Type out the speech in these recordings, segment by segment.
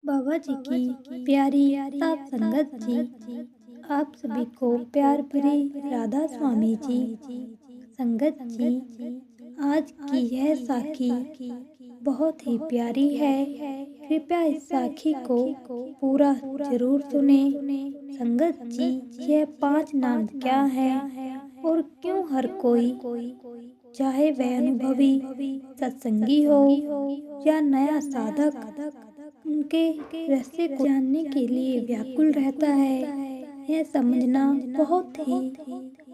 बाबा जी की प्यारी सात संगत जी, आप सभी को प्यार भरी राधा स्वामी जी संगत जी। आज की यह साखी बहुत ही प्यारी है। कृपया इस साखी को पूरा जरूर सुने। संगत जी, यह 5 नाम क्या है और क्यों हर कोई, चाहे वह अनुभवी सत्संगी हो या नया साधक, उनके रहस्य को जानने के लिए व्याकुल रहता है। यह समझना बहुत ही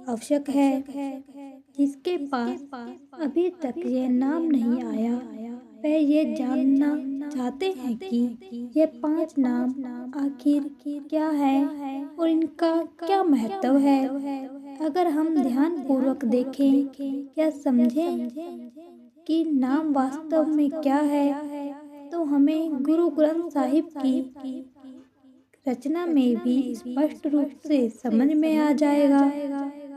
आवश्यक है। जिसके पास अभी तक यह नाम नहीं आया, वह ये जानना चाहते हैं कि यह 5 नाम आखिर क्या है और इनका क्या महत्व है। अगर हम ध्यान पूर्वक देखें या समझें कि नाम वास्तव में क्या है, तो हमें गुरु ग्रंथ साहिब की रचना में भी स्पष्ट रूप से समझ में आ जाएगा,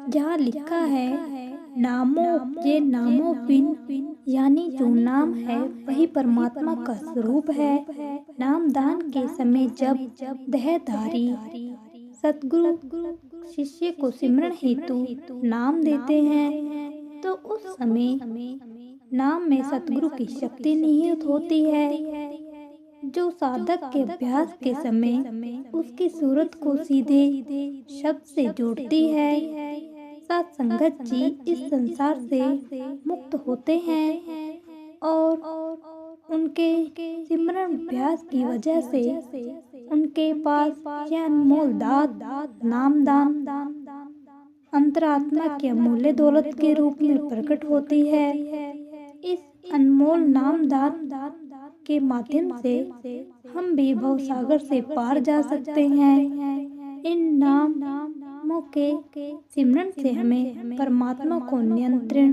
जहाँ लिखा है, नामो ये नामो बिन, यानी जो नाम है वही परमात्मा का स्वरूप है। नाम दान के समय जब देहधारी सतगुरु शिष्य को सिमरन हेतु नाम देते हैं, तो उस समय नाम में सतगुरु की शक्ति निहित होती है, जो साधक के अभ्यास के समय उसकी सूरत को सीधे शब्द से जोड़ती है। सात संगत जी इस संसार से मुक्त होते हैं और उनके सिमरन अभ्यास की वजह से उनके पास यह अनमोल दात नाम दान अंतरात्मा की अमूल्य दौलत के रूप में प्रकट होती है। इस अनमोल नाम दान के माध्यम से हम भी भव सागर से पार जा सकते हैं। इन नामों के सिमरन से हमें परमात्मा को नियंत्रण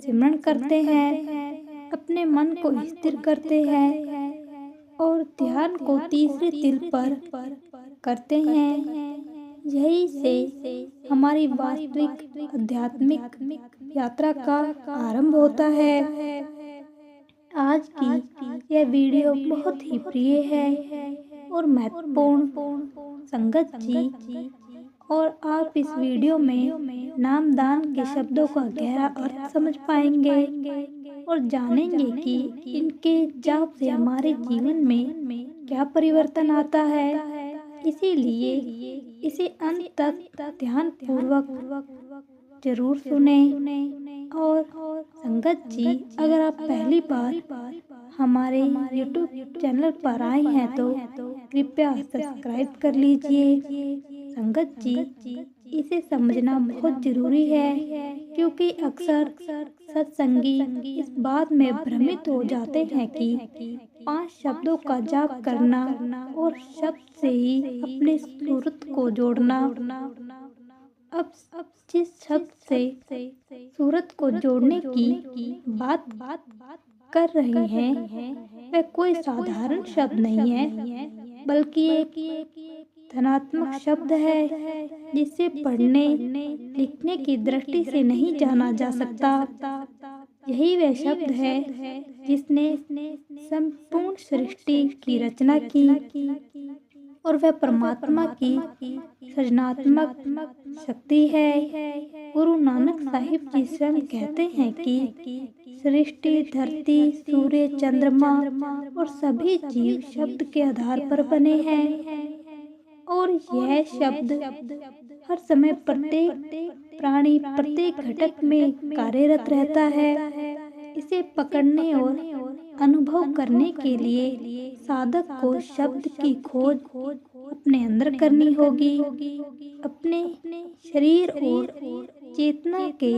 सिमरन करते हैं, अपने मन को स्थिर करते हैं और ध्यान को तीसरे तिल पर करते हैं। यही से हमारी वास्तविक आध्यात्मिक यात्रा का आरंभ होता है। आज की यह वीडियो बहुत ही प्रिय है और महत्वपूर्ण संगत जी, और आप इस वीडियो में नामदान के शब्दों का गहरा अर्थ समझ पाएंगे और जानेंगे कि इनके जाप से हमारे जीवन में क्या परिवर्तन आता है। इसीलिए इसे अंत तक ध्यान पूर्वक जरूर सुने। और संगत जी, अगर आप पहली बार हमारे YouTube चैनल पर आए हैं तो कृपया सब्सक्राइब कर लीजिए। संगत जी, इसे समझना बहुत जरूरी है, क्योंकि अक्सर सत्संगी इस बात में भ्रमित हो जाते हैं कि 5 शब्दों का जाप करना और शब्द से ही अपने सूरत को जोड़ना। अब जिस शब्द से सूरत को जोड़ने की बात कर रही हैं, वह कोई साधारण शब्द नहीं है, बल्कि एक धनात्मक शब्द है, जिसे पढ़ने लिखने की दृष्टि से नहीं जाना जा सकता। यही वह शब्द है जिसने संपूर्ण सृष्टि की रचना की और वह परमात्मा की सृजनात्मक शक्ति है। गुरु नानक साहिब जी स्वयं कहते हैं कि सृष्टि, धरती, सूर्य, चंद्रमा और सभी जीव शब्द के आधार पर बने हैं, और यह शब्द हर समय प्रत्येक प्राणी, प्रत्येक घटक में कार्यरत रहता है। इसे पकड़ने और अनुभव करने के लिए साधक को शब्द की खोज अपने अंदर करनी होगी। अपने शरीर और चेतना के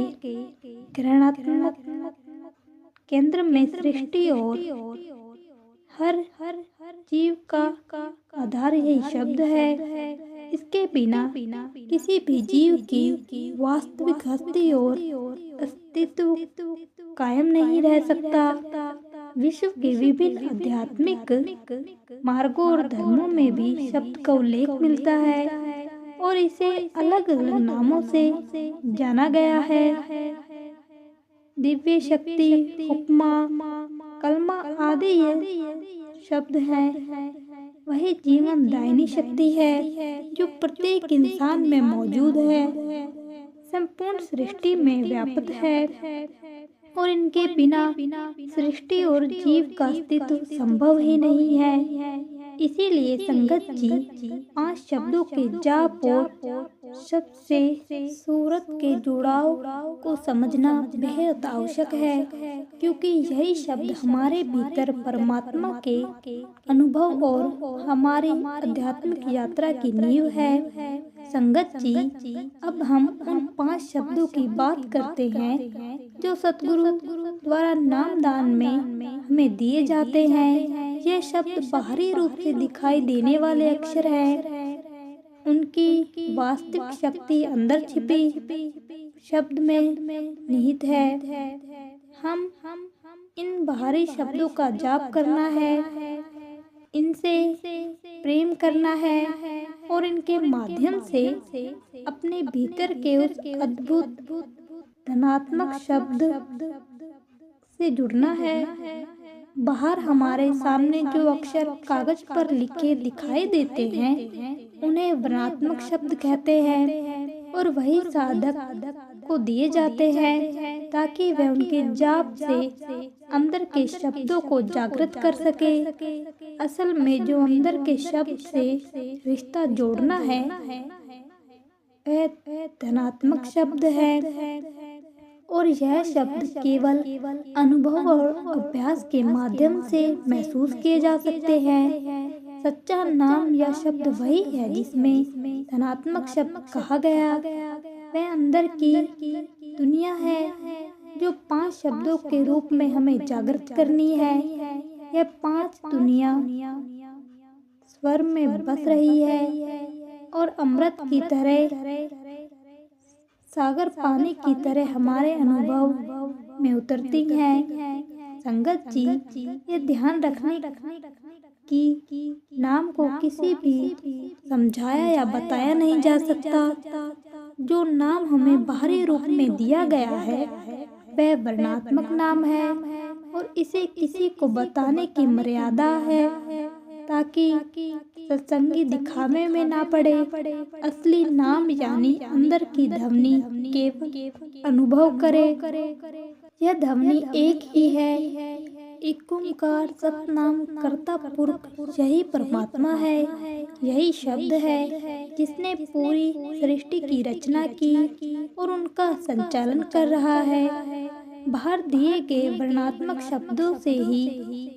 ग्रहणात्मक केंद्र में सृष्टि और हर जीव का आधार यही शब्द है। इसके बिना किसी भी जीव की वास्तविक हस्ती और अस्तित्व कायम नहीं रह सकता। विश्व के विभिन्न आध्यात्मिक मार्गों और धर्मों में भी शब्द का उल्लेख मिलता है और इसे अलग अलग नामों से जाना गया है। दिव्य शक्ति, उपमा, कलमा आदि ये शब्द हैं। वही जीवन दायिनी शक्ति है जो प्रत्येक इंसान में मौजूद है, संपूर्ण सृष्टि में व्याप्त है और इनके बिना सृष्टि और जीव का अस्तित्व संभव ही नहीं है। इसीलिए संगत जी 5 शब्दों के जाप और शब्द से सूरत के जुड़ाव को समझना बेहद आवश्यक है, क्योंकि यही शब्द हमारे भीतर परमात्मा के अनुभव और हमारी आध्यात्मिक यात्रा की नींव है। संगत जी, अब हम उन 5 शब्दों की बात करते हैं जो सतगुरु द्वारा नामदान में हमें दिए जाते हैं। ये शब्द बाहरी रूप से दिखाई देने वाले अक्षर हैं, उनकी वास्तविक शक्ति अंदर छिपी शब्द में निहित है। हम इन बाहरी शब्दों का जाप करना है, इनसे प्रेम करना है और इनके माध्यम से अपने भीतर के उस अद्भुत धनात्मक शब्द से जुड़ना है। बाहर हमारे सामने जो अक्षर कागज पर लिखे दिखाई देते हैं उन्हें वर्णात्मक शब्द कहते हैं और वही साधक को दिए जाते हैं ताकि वह उनके जाप से अंदर के शब्दों को जागृत कर सके। असल में जो अंदर के शब्द से रिश्ता जोड़ना है वह धनात्मक शब्द है और यह शब्द केवल अनुभव और अभ्यास के माध्यम से महसूस किए जा सकते हैं। सच्चा नाम या शब्द वही है जिसमें धनात्मक शब्द कहा गया। वह अंदर की दुनिया है जो 5 शब्दों के रूप में हमें जागृत करनी है। यह 5 दुनिया स्वर में बस रही है और अमृत की तरह, सागर पानी की तरह हमारे अनुभव में उतरती हैं। संगत जी, ये ध्यान रखने कि नाम को किसी भी समझाया या बताया नहीं जा सकता। जो नाम हमें बाहरी रूप में दिया गया है वह वर्णात्मक नाम है और इसे किसी को बताने की मर्यादा है ताकि सत्संगी दिखावे में ना पड़े। असली नाम यानी अंदर की ध्वनि केवल अनुभव करे। यह ध्वनि एक ही है, एक ओंकार सतनाम कर्ता पुरख, यही परमात्मा है। यही शब्द है जिसने पूरी सृष्टि की रचना की और उनका संचालन कर रहा है। बाहर दिए गए वर्णात्मक शब्दों से ही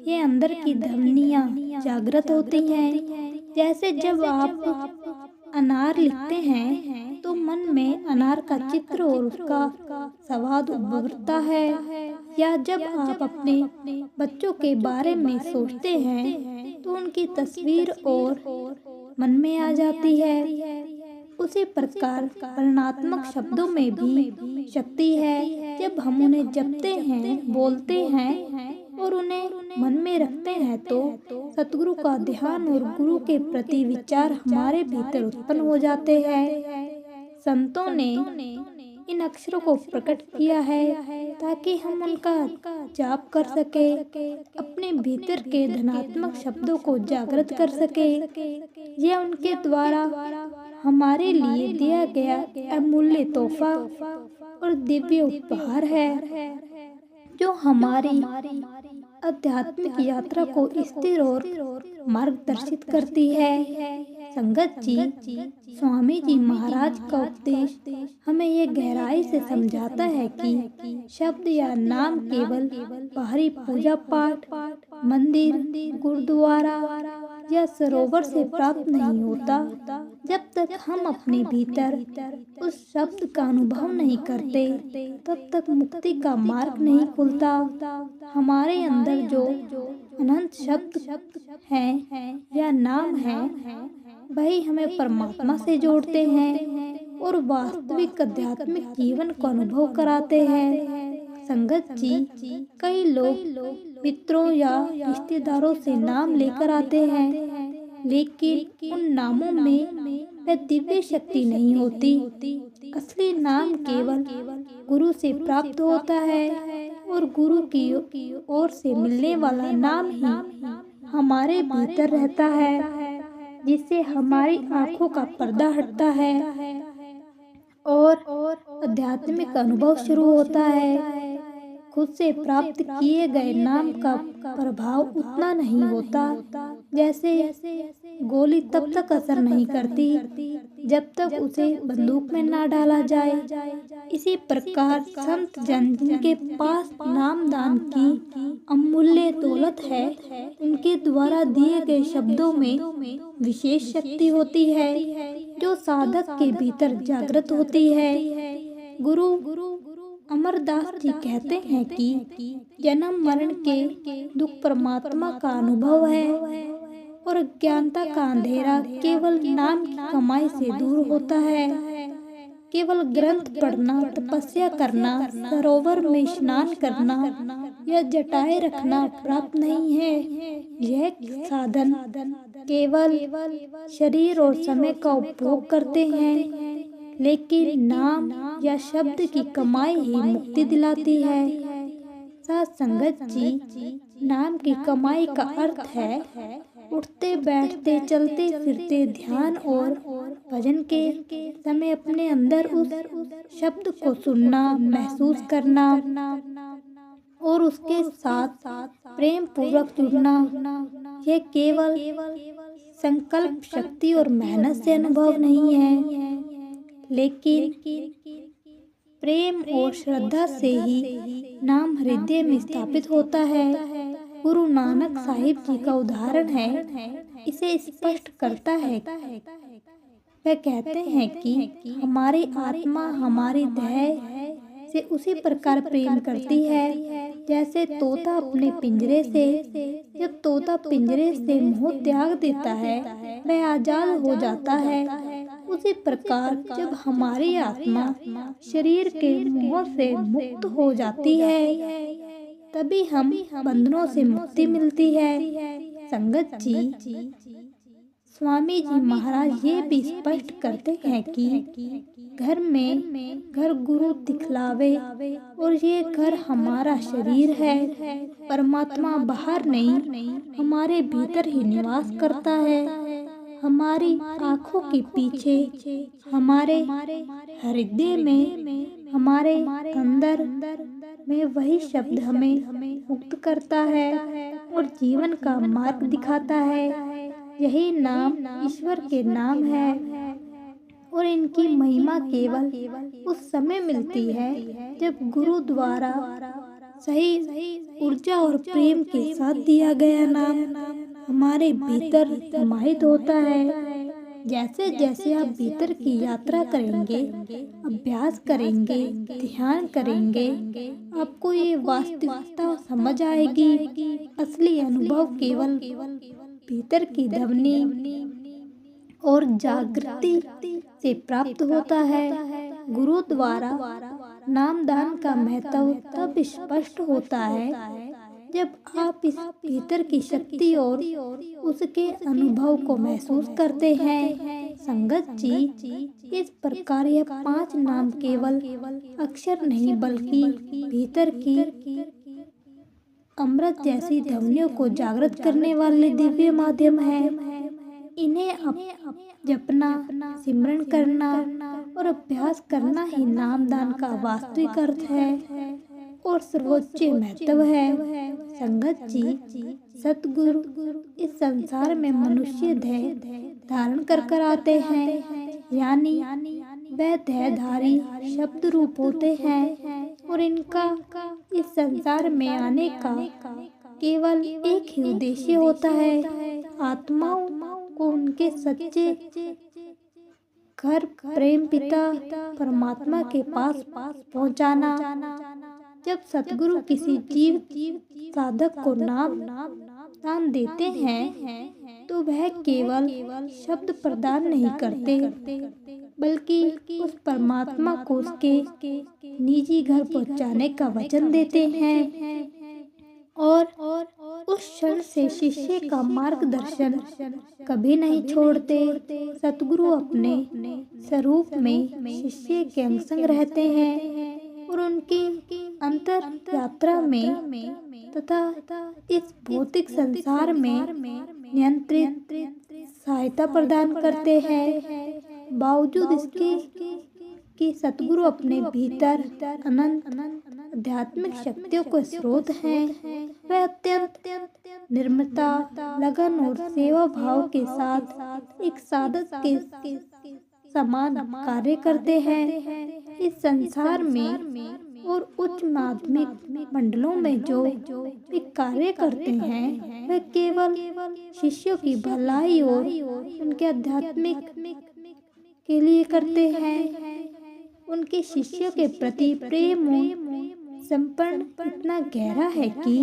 ये अंदर की ध्वनियाँ जागृत होती हैं। जैसे जब आप अनार लिखते हैं तो मन में अनार का चित्र और उसका स्वाद उभरता है, या जब आप अपने बच्चों के बारे में सोचते हैं तो उनकी तस्वीर और मन में आ जाती है। उसी प्रकार वर्णात्मक शब्दों में भी शक्ति है। जब हम उन्हें जपते हैं, बोलते हैं और उन्हें मन में रखते हैं तो सतगुरु का ध्यान और गुरु के प्रति विचार हमारे भीतर उत्पन्न हो जाते हैं। संतों ने इन अक्षरों को प्रकट किया है ताकि हम उनका जाप कर सके, अपने भीतर के धनात्मक शब्दों को जागृत कर सके। यह उनके द्वारा हमारे लिए दिया गया अमूल्य तोहफा और दिव्य उपहार है जो हमारी आध्यात्मिक यात्रा को स्थिर और मार्गदर्शित करती है। संगत जी, स्वामी जी महाराज का उपदेश हमें ये गहराई से समझाता है कि शब्द या नाम केवल बाहरी पूजा पाठ, मंदिर, गुरुद्वारा या सरोवर से प्राप्त नहीं होता। जब तक हम अपने भीतर उस शब्द का अनुभव नहीं करते तब तक मुक्ति का मार्ग नहीं खुलता। हमारे अंदर जो अनंत शब्द हैं या नाम है वही हमें परमात्मा से जोड़ते हैं और वास्तविक आध्यात्मिक जीवन को अनुभव कराते हैं। संगत जी, कई लोग मित्रों या रिश्तेदारों से नाम लेकर आते हैं, लेकिन उन नामों में वह दिव्य शक्ति नहीं होती। असली नाम केवल गुरु से प्राप्त होता है और गुरु की ओर से मिलने वाला नाम ही हमारे भीतर रहता है। जिससे हमारी आंखों का पर्दा हटता है और आध्यात्मिक अनुभव शुरू होता है। खुद से प्राप्त किए गए नाम का प्रभाव उतना नहीं होता, जैसे गोली तब तक असर नहीं करती जब तक उसे बंदूक में ना डाला जाए। इसी प्रकार संत जन जिनके पास नामदान की अमूल्य दौलत है, उनके द्वारा दिए गए शब्दों में विशेष शक्ति होती है जो साधक के भीतर जागृत होती है। गुरु अमरदास जी कहते हैं कि जन्म मरण के दुख परमात्मा का अनुभव है और अज्ञानता का अंधेरा केवल नाम की कमाई से दूर होता है। केवल ग्रंथ पढ़ना, तपस्या करना, सरोवर में स्नान करना या जटाएं रखना प्राप्त नहीं है। यह साधन केवल शरीर और समय का उपभोग करते हैं, लेकिन नाम या शब्द की कमाई ही मुक्ति दिलाती है। साथ संगत जी, नाम की कमाई का अर्थ है उठते बैठते चलते फिरते ध्यान और भजन के समय अपने अंदर उस शब्द को सुनना, महसूस करना और उसके साथ प्रेम पूर्वक जुड़ना। यह केवल संकल्प शक्ति और मेहनत से अनुभव नहीं है, लेकिन प्रेम और श्रद्धा से ही नाम हृदय में स्थापित होता है। गुरु नानक साहिब जी का उदाहरण है, इसे स्पष्ट करता है। वह कहते हैं कि हमारी आत्मा हमारी देह से उसी प्रकार प्रेम करती है जैसे तोता अपने पिंजरे से। जब तोता पिंजरे से मोह त्याग देता है, वह आजाद हो जाता है। उसी प्रकार जब हमारी आत्मा शरीर के मोह से मुक्त हो जाती है, तभी हम बंधनों से मुक्ति मिलती है। संगत जी, स्वामी जी महाराज ये भी स्पष्ट करते हैं कि घर गुरु दिखलावे और ये घर हमारा शरीर है। परमात्मा बाहर नहीं, हमारे भीतर ही निवास करता है। हमारी आँखों के पीछे, हमारे हृदय में, हमारे अंदर में वही शब्द हमें मुक्त करता है और जीवन का मार्ग दिखाता है। यही नाम ईश्वर के नाम है और इनकी महिमा केवल उस समय मिलती है जब गुरु द्वारा सही ऊर्जा और प्रेम के साथ दिया गया नाम हमारे भीतर समाहित होता है। जैसे जैसे आप भीतर की यात्रा करेंगे, अभ्यास करेंगे, ध्यान करेंगे, आपको ये वास्तविकता समझ आएगी। असली अनुभव केवल भीतर की ध्वनि और जागृति से प्राप्त होता है। गुरु द्वारा नामदान का महत्व तब स्पष्ट होता है जब आप इस भीतर की शक्ति और उसके अनुभव को महसूस करते हैं। संगत जी, इस प्रकार यह 5 नाम केवल अक्षर नहीं बल्कि भीतर की अमृत जैसी ध्वनियों को जागृत करने वाले दिव्य माध्यम है। इन्हें जपना, सिमरन करना और अभ्यास करना ही नामदान का वास्तविक अर्थ है और सर्वोच्च महत्व है। संगत जी, सतगुरु इस संसार में मनुष्य देह धारण कर आते हैं, यानी वह देहधारी शब्द रूप होते हैं और इनका इस संसार में आने का केवल एक ही उद्देश्य होता है, आत्माओं को उनके सच्चे घर प्रेम पिता परमात्मा के पास पहुंचाना। जब सतगुरु किसी जीव साधक को नाम दान देते हैं तो वह केवल शब्द प्रदान नहीं करते, बल्कि उस परमात्मा को उसके निजी घर पहुंचाने का वचन देते हैं और उस क्षण से शिष्य का मार्गदर्शन कभी नहीं छोड़ते। सतगुरु अपने स्वरूप में शिष्य के अंग संग रहते हैं और उनकी अंतर यात्रा में तथा इस भौतिक संसार में नियंत्रित सहायता प्रदान करते हैं। बावजूद इसके कि सतगुरु अपने भीतर अनंत आध्यात्मिक शक्तियों के स्रोत हैं, वह अत्यंत निर्मलता, लगन और सेवा भाव के साथ एक साधक के समान कार्य करते हैं। इस संसार में और उच्च माध्यमिक मंडलों में जो वे कार्य करते हैं, वह केवल शिष्यों की भलाई और उनके आध्यात्मिक के लिए करते हैं। उनके शिष्यों के प्रति प्रेम और समर्पण इतना गहरा है कि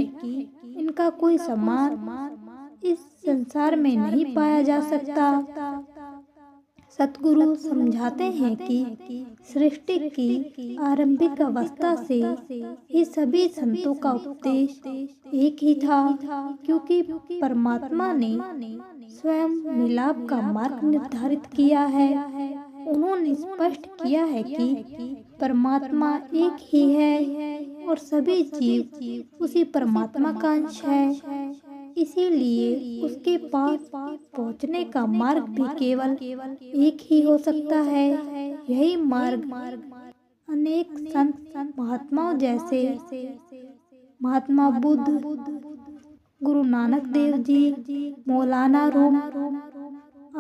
इनका कोई समान इस संसार में नहीं पाया जा सकता। सतगुरु समझाते हैं कि सृष्टि की आरंभिक अवस्था से ही सभी संतों का उपदेश एक ही था, क्योंकि परमात्मा ने स्वयं मिलाप का मार्ग निर्धारित किया है। उन्होंने स्पष्ट किया है कि परमात्मा एक ही है और सभी जीव उसी परमात्मा का अंश है। इसीलिए उसके पास पहुंचने का मार्ग भी केवल एक ही हो सकता है। यही मार्ग अनेक संत महात्माओं जैसे महात्मा बुद्ध, गुरु नानक देव जी, मौलाना रूम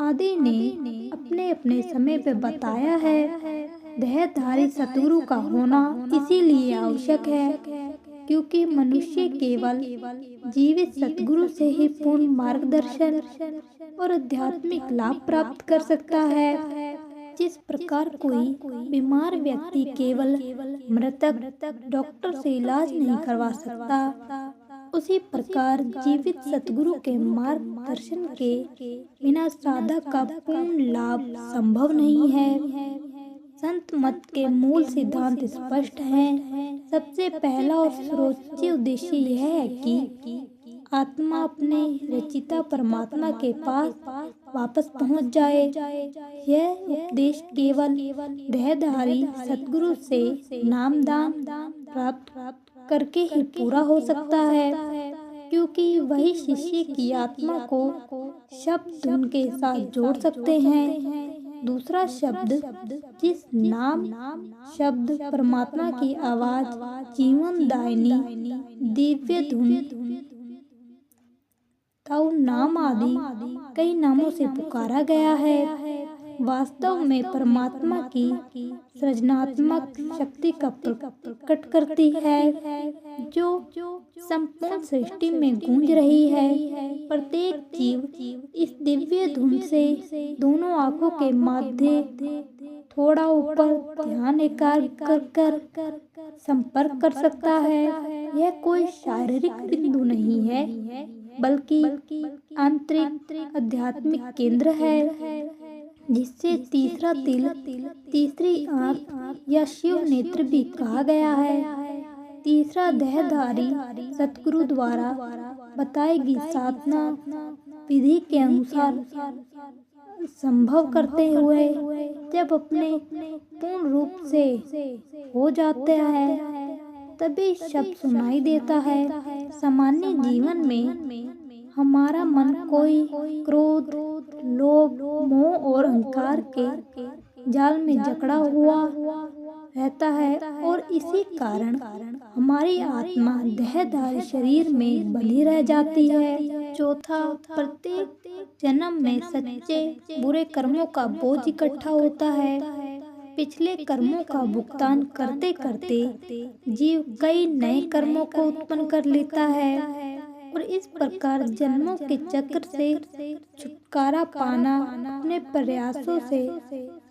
आदि ने अपने अपने समय पे बताया है। देहधारी सतगुरु का होना इसीलिए आवश्यक है, क्योंकि मनुष्य केवल जीवित सतगुरु से ही पूर्ण मार्गदर्शन और आध्यात्मिक लाभ प्राप्त कर सकता है। जिस प्रकार कोई बीमार व्यक्ति केवल मृतक डॉक्टर से इलाज नहीं करवा सकता, उसी प्रकार जीवित सतगुरु के मार्गदर्शन के बिना साधक का पूर्ण लाभ संभव नहीं है। संत मत के मूल सिद्धांत स्पष्ट हैं। सबसे पहला और सर्वोच्च उद्देश्य यह है कि आत्मा अपने रचिता परमात्मा के पास वापस पहुंच जाए। यह उपदेश केवल देहधारी सतगुरु से नामदान प्राप्त करके ही पूरा हो सकता है, क्योंकि वही शिष्य की आत्मा को शब्द धुन के साथ जोड़ सकते हैं। दूसरा शब्द, जिस नाम शब्द परमात्मा की आवाज जीवन दायिनी दिव्य धुन ताऊ नाम आदि कई नामों से पुकारा गया है, वास्तव में परमात्मा की सृजनात्मक शक्ति का प्रकट करती है, जो संपूर्ण सृष्टि में गूंज रही है। प्रत्येक जीव इस दिव्य धुन से दोनों आंखों के मध्य थोड़ा ऊपर ध्यान एकाग्र कर संपर्क कर सकता है। यह कोई शारीरिक बिंदु नहीं है, बल्कि आंतरिक आध्यात्मिक केंद्र है, जिससे तीसरा तिल, तीसरी आंख या शिव नेत्र भी कहा गया है। तीसरा देहधारी सतगुरु द्वारा बताई गई साधना विधि के अनुसार संभव करते हुए जब अपने पूर्ण रूप से हो जाते हैं, तभी शब्द सुनाई देता है। सामान्य जीवन में हमारा मन कोई क्रोध, लोभ, मोह और अहंकार के जाल में जकड़ा हुआ रहता है, और इसी कारण हमारी आत्मा देहधारी शरीर में बंधी रह जाती है। चौथा, प्रत्येक जन्म में सच्चे बुरे कर्मों का बोझ इकट्ठा होता है। पिछले कर्मों का भुगतान करते करते जीव कई नए कर्मों को उत्पन्न कर लेता है, और इस प्रकार जन्मों के चक्र से छुटकारा पाना अपने प्रयासों से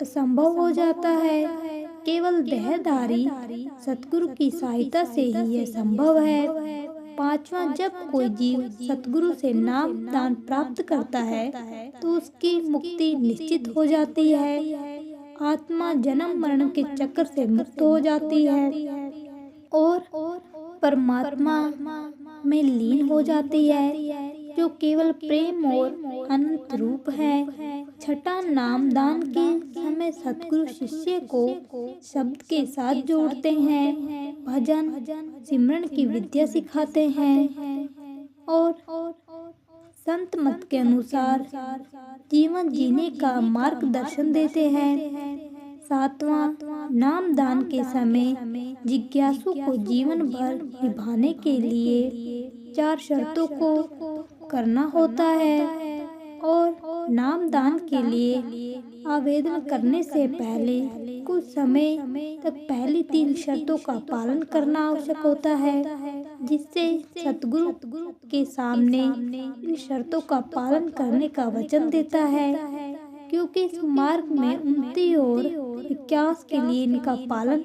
असंभव हो जाता है। केवल देहधारी सतगुरु की सहायता से ही यह संभव है। पांचवा, जब कोई जीव सतगुरु से नाम दान प्राप्त करता है, तो उसकी मुक्ति निश्चित हो जाती है। आत्मा जन्म मरण के चक्र से मुक्त हो जाती है और परमात्मा में लीन हो जाती है, जो केवल प्रेम और अनंत रूप है। छठा, नाम दान के समय सतगुरु शिष्य को शब्द के साथ जोड़ते हैं, भजन सिमरन की विद्या सिखाते हैं और संत मत के अनुसार जीवन जीने का मार्गदर्शन देते हैं। सातवां, नामदान के समय जिज्ञासु को जीवन भर निभाने के लिए 4 शर्तों को करना होता है और नामदान के लिए आवेदन करने से पहले कुछ समय तक पहली 3 शर्तों का पालन करना आवश्यक होता है, जिससे सतगुरु के सामने इन शर्तों का पालन करने का वचन देता है, क्योंकि इस मार्ग में उन्नति और विकास के लिए इनका पालन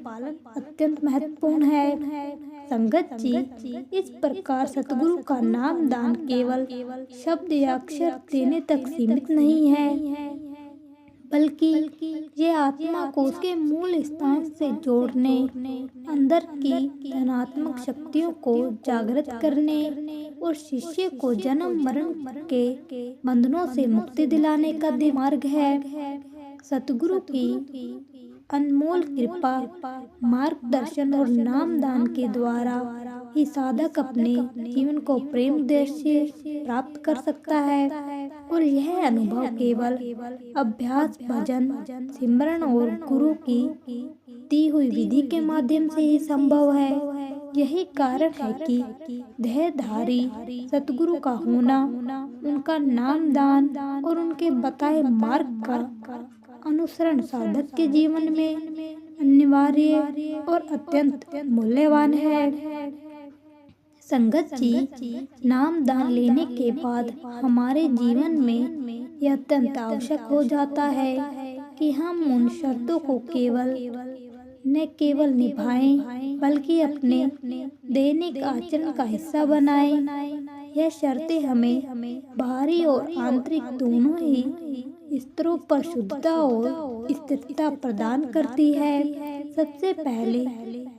अत्यंत महत्वपूर्ण है। संगत जी, इस प्रकार सतगुरु का नाम दान केवल शब्द या अक्षर देने तक सीमित नहीं है, बल्कि ये आत्मा को उसके मूल स्थान से जोड़ने, अंदर की धनात्मक शक्तियों को जागृत करने और शिष्य को जन्म मरण के बंधनों से मुक्ति दिलाने का मार्ग है। सतगुरु की अनमोल कृपा, मार्गदर्शन और नामदान के द्वारा ही साधक अपने जीवन को प्रेम दृष्टि से प्राप्त कर सकता है और यह अनुभव केवल अभ्यास, भजन, सिमरन और गुरु की दी हुई विधि के माध्यम से ही संभव है। यही कारण है कि देहधारी सतगुरु का होना, उनका नामदान और उनके बताए मार्ग का अनुसरण साधक के जीवन में अनिवार्य और अत्यंत मूल्यवान है। संगत जी, नाम दान लेने के बाद हमारे जीवन में यह अत्यंत आवश्यक हो जाता है कि हम उन शर्तों को न केवल निभाएं, बल्कि अपने दैनिक आचरण का हिस्सा बनाएं। यह शर्तें हमें बाहरी और आंतरिक दोनों ही स्तरों पर शुद्धता और स्थिरता प्रदान करती है। सबसे पहले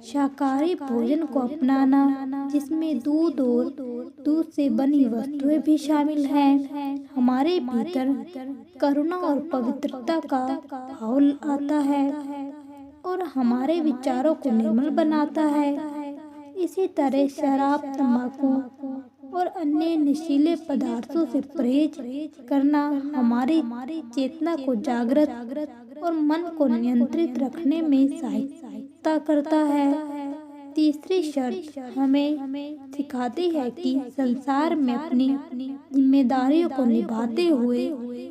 शाकाहारी भोजन को अपनाना, जिसमें दूध और दूध से बनी वस्तुएं भी शामिल हैं, हमारे भीतर करुणा और पवित्रता का भाव आता है और हमारे विचारों को निर्मल बनाता है। इसी तरह शराब, तंबाकू और अन्य नशीले पदार्थों से परहेज करना हमारी चेतना को जागृत और मन को नियंत्रित रखने में सहायता करता है। तीसरी शर्त हमें सिखाती है कि संसार में अपनी जिम्मेदारियों को निभाते हुए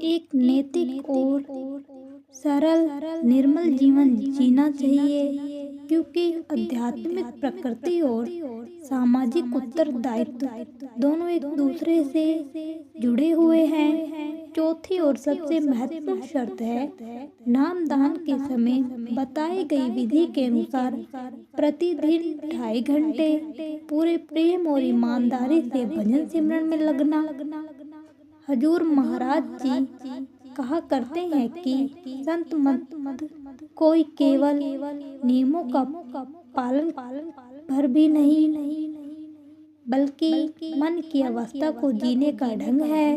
एक नैतिक और सरल निर्मल जीवन जीना चाहिए, क्योंकि आध्यात्मिक प्रकृति और सामाजिक उत्तरदायित्व दोनों एक दूसरे से जुड़े हुए हैं। चौथी और सबसे महत्वपूर्ण शर्त है, नामदान के समय बताई गई विधि के अनुसार प्रतिदिन 2.5 घंटे पूरे प्रेम और ईमानदारी से भजन सिमरन में लगना। हजूर महाराज जी कहा करते हैं कि संत मत कोई केवल नियमों का पालन भर भी नहीं, बल्कि मन की अवस्था को जीने का ढंग है।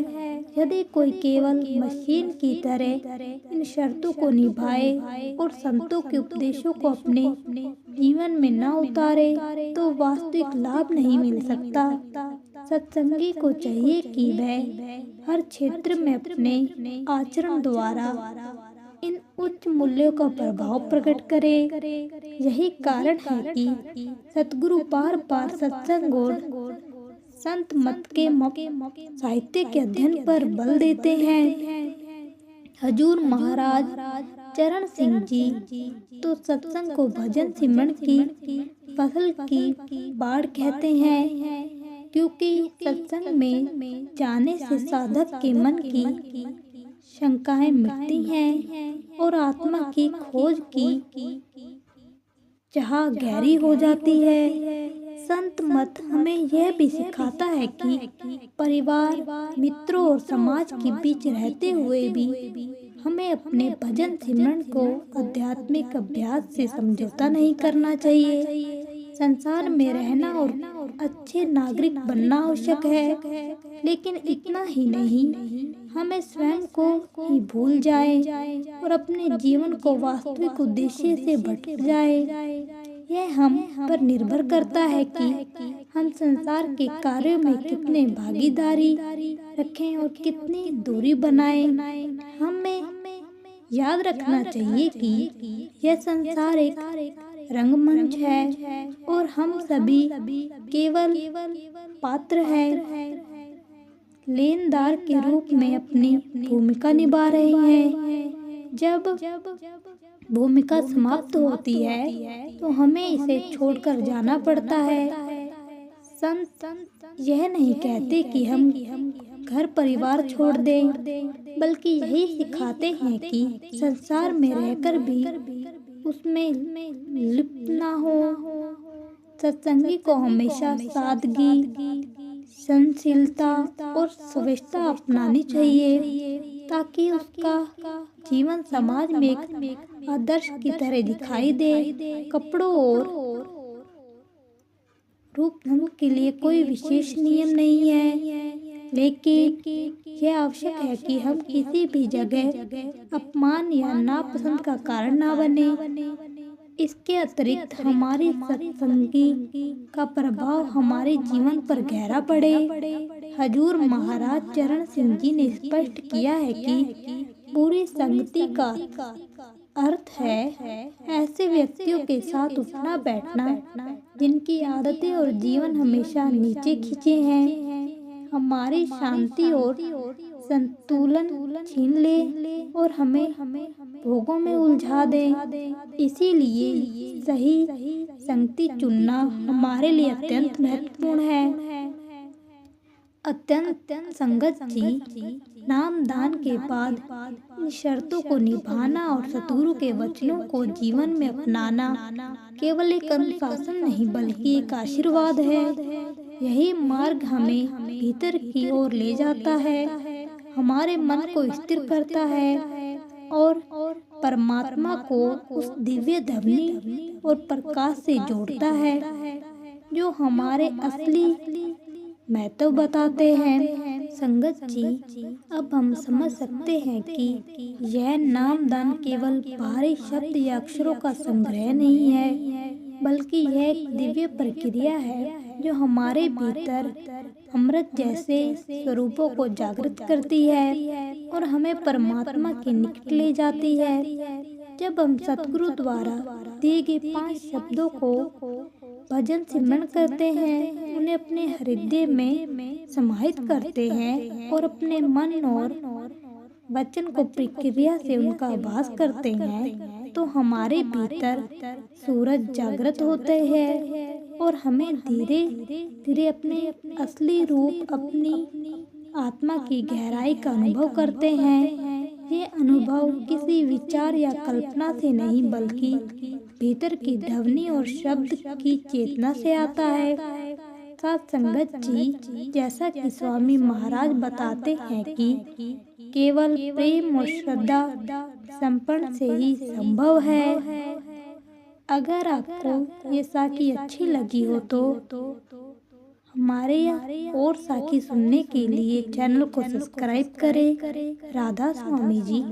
यदि कोई केवल मशीन की तरह इन शर्तों को निभाए और संतों के उपदेशों को अपने जीवन में न उतारे, तो वास्तविक लाभ नहीं मिल सकता। सत्संगी को चाहिए कि वह हर क्षेत्र में अपने आचरण द्वारा इन उच्च मूल्यों का प्रभाव प्रकट करे। यही कारण है कि सतगुरु बार बार सत्संग और संत मत के साहित्य के अध्ययन पर बल देते हैं। हजूर महाराज चरण सिंह जी तो सत्संग को भजन सिमरन की फसल की बाढ़ कहते हैं, क्योंकि सत्संग में जाने से साधक के मन की शंकाएं मिटती हैं और आत्मा की खोज की चाह गहरी हो जाती है। संत मत हमें यह भी सिखाता है कि परिवार, मित्रों और समाज के बीच रहते हुए भी हमें अपने भजन सिमरन को आध्यात्मिक अभ्यास से समझौता नहीं करना चाहिए। संसार में रहना और अच्छे नागरिक बनना आवश्यक है, लेकिन इतना ही नहीं, हमें स्वयं को ही भूल जाए और अपने जीवन को वास्तविक उद्देश्य से भटक जाए। यह हम पर निर्भर करता है कि हम संसार के कार्यों में कितने भागीदारी रखें और कितनी दूरी बनाएं। हमें याद रखना चाहिए कि यह संसार एक रंगमंच है और हम सभी केवल पात्र हैं, लेनदार के रूप में अपनी भूमिका निभा रहे हैं। जब भूमिका समाप्त होती है तो हमें इसे छोड़कर जाना पड़ता है। संत यह नहीं कहते कि हम घर परिवार छोड़ दें, बल्कि यही सिखाते हैं कि संसार में रहकर भी उसमें लिप्त ना हो। सत्संगी को हमेशा सादगी, सहनशीलता और स्वच्छता अपनानी चाहिए ताकि उसका जीवन समाज में एक आदर्श की तरह दिखाई दे। कपड़ों और रूप ढंग के लिए कोई विशेष नियम नहीं है, लेकिन यह आवश्यक है कि हम किसी भी जगह अपमान या नापसंद का कारण ना बने। इसके अतिरिक्त हमारी सत्संगी का प्रभाव हमारे जीवन पर गहरा पड़े। हजूर महाराज चरण सिंह जी ने स्पष्ट किया है कि बुरी संगति का अर्थ है ऐसे व्यक्तियों के साथ उठना बैठना जिनकी आदतें और जीवन हमेशा नीचे खींचे हैं, हमारी शांति और संतुलन छीन ले और हमें भोगों में उलझा दे। इसीलिए सही संगति चुनना हमारे लिए अत्यंत महत्वपूर्ण है। अत्यंत संगत जी नाम दान के बाद इन शर्तों को निभाना और सतगुरु के वचनों को जीवन में अपनाना केवल एक अनुशासन नहीं बल्कि एक आशीर्वाद है। यही मार्ग हमें भीतर की ओर ले जाता है, हमारे मन को स्थिर करता है और परमात्मा को उस दिव्य ध्वनि और प्रकाश से जोड़ता है जो हमारे असली महत्व बताते हैं। संगत जी, अब हम समझ सकते हैं कि यह नाम दान केवल बाहरी शब्द या अक्षरों का संग्रह नहीं है, बल्कि यह एक दिव्य प्रक्रिया है जो हमारे भीतर अमृत जैसे स्वरूपों को जागृत करती है और हमें परमात्मा के निकट ले जाती है। जब हम सतगुरु द्वारा दिए गए 5 शब्दों को भजन सिमरन करते हैं, उन्हें अपने हृदय में समाहित करते हैं और अपने मन और वचन को प्रक्रिया से उनका आभास करते हैं, तो हमारे भीतर सूरज जागृत होते हैं और हमें धीरे धीरे अपने असली रूप, अपनी आत्मा की गहराई का अनुभव करते हैं। ये अनुभव किसी विचार या कल्पना से नहीं बल्कि भीतर की ध्वनि और शब्द की चेतना से आता है। साथ संगत जी, जैसा कि स्वामी महाराज बताते हैं कि केवल प्रेम और श्रद्धा समर्पण से ही संभव है। अगर आपको ये साखी अच्छी लगी हो तो हमारे और साखी सुनने के लिए चैनल को सब्सक्राइब करें। राधा स्वामी जी।